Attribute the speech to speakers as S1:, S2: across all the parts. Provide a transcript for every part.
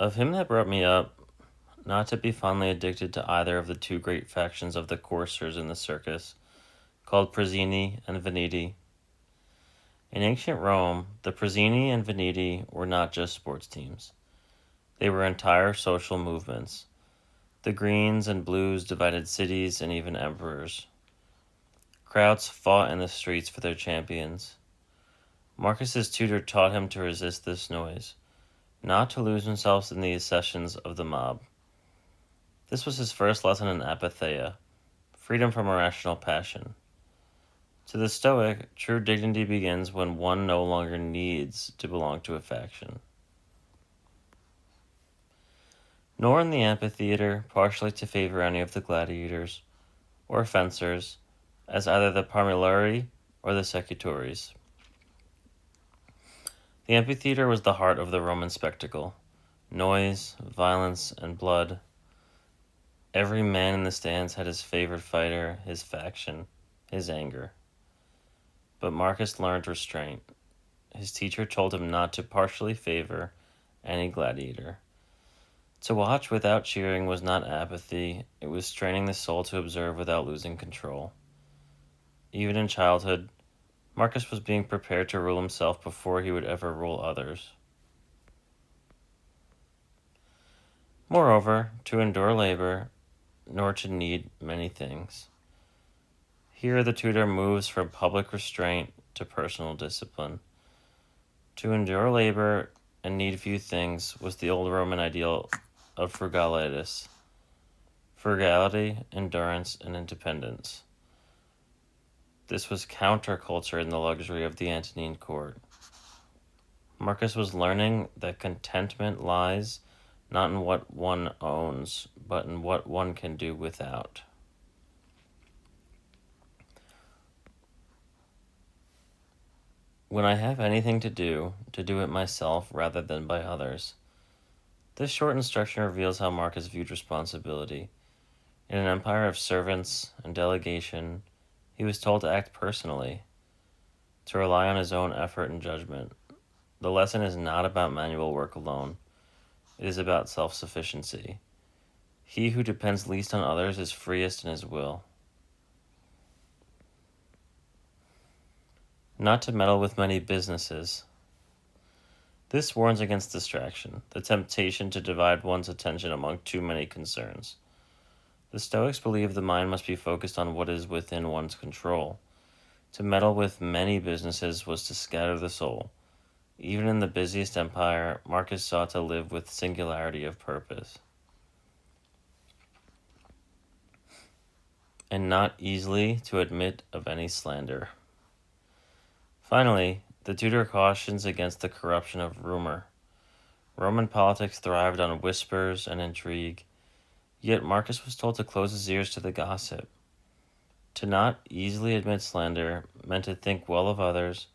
S1: Of him that brought me up, not to be fondly addicted to either of the two great factions of the coursers in the circus, called Praesini and Veneti. In ancient Rome, the Praesini and Veneti were not just sports teams. They were entire social movements. The greens and blues divided cities and even emperors. Crowds fought in the streets for their champions. Marcus's tutor taught him to resist this noise, not to lose himself in the accessions of the mob. This was his first lesson in apatheia, freedom from irrational passion. To the Stoic, true dignity begins when one no longer needs to belong to a faction. Nor in the amphitheater partially to favor any of the gladiators or fencers as either the Parmiluri or the Secutores. The amphitheater was the heart of the Roman spectacle. Noise, violence, and blood. Every man in the stands had his favorite fighter, his faction, his anger. But Marcus learned restraint. His teacher told him not to partially favor any gladiator. To watch without cheering was not apathy, it was training the soul to observe without losing control. Even in childhood, Marcus was being prepared to rule himself before he would ever rule others. Moreover, to endure labor, nor to need many things. Here the tutor moves from public restraint to personal discipline. To endure labor and need few things was the old Roman ideal of frugalitas. Frugality, endurance, and independence. This was counterculture in the luxury of the Antonine court. Marcus was learning that contentment lies not in what one owns, but in what one can do without. When I have anything to do it myself rather than by others. This short instruction reveals how Marcus viewed responsibility. In an empire of servants and delegation, he was told to act personally, to rely on his own effort and judgment. The lesson is not about manual work alone. It is about self-sufficiency. He who depends least on others is freest in his will. Not to meddle with many businesses. This warns against distraction, the temptation to divide one's attention among too many concerns. The Stoics believe the mind must be focused on what is within one's control. To meddle with many businesses was to scatter the soul. Even in the busiest empire, Marcus sought to live with singularity of purpose. And not easily to admit of any slander. Finally, the tutor cautions against the corruption of rumor. Roman politics thrived on whispers and intrigue, yet Marcus was told to close his ears to the gossip. To not easily admit slander meant to think well of others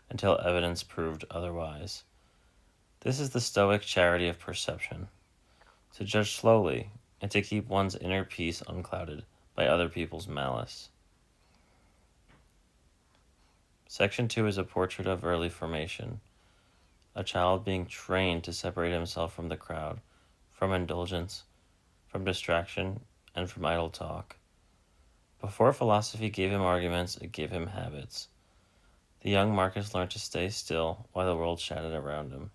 S1: until evidence proved otherwise. This is the Stoic charity of perception, to judge slowly and to keep one's inner peace unclouded by other people's malice. Section 2 is a portrait of early formation, a child being trained to separate himself from the crowd, from indulgence, from distraction, and from idle talk. Before philosophy gave him arguments, it gave him habits. The young Marcus learned to stay still while the world shouted around him.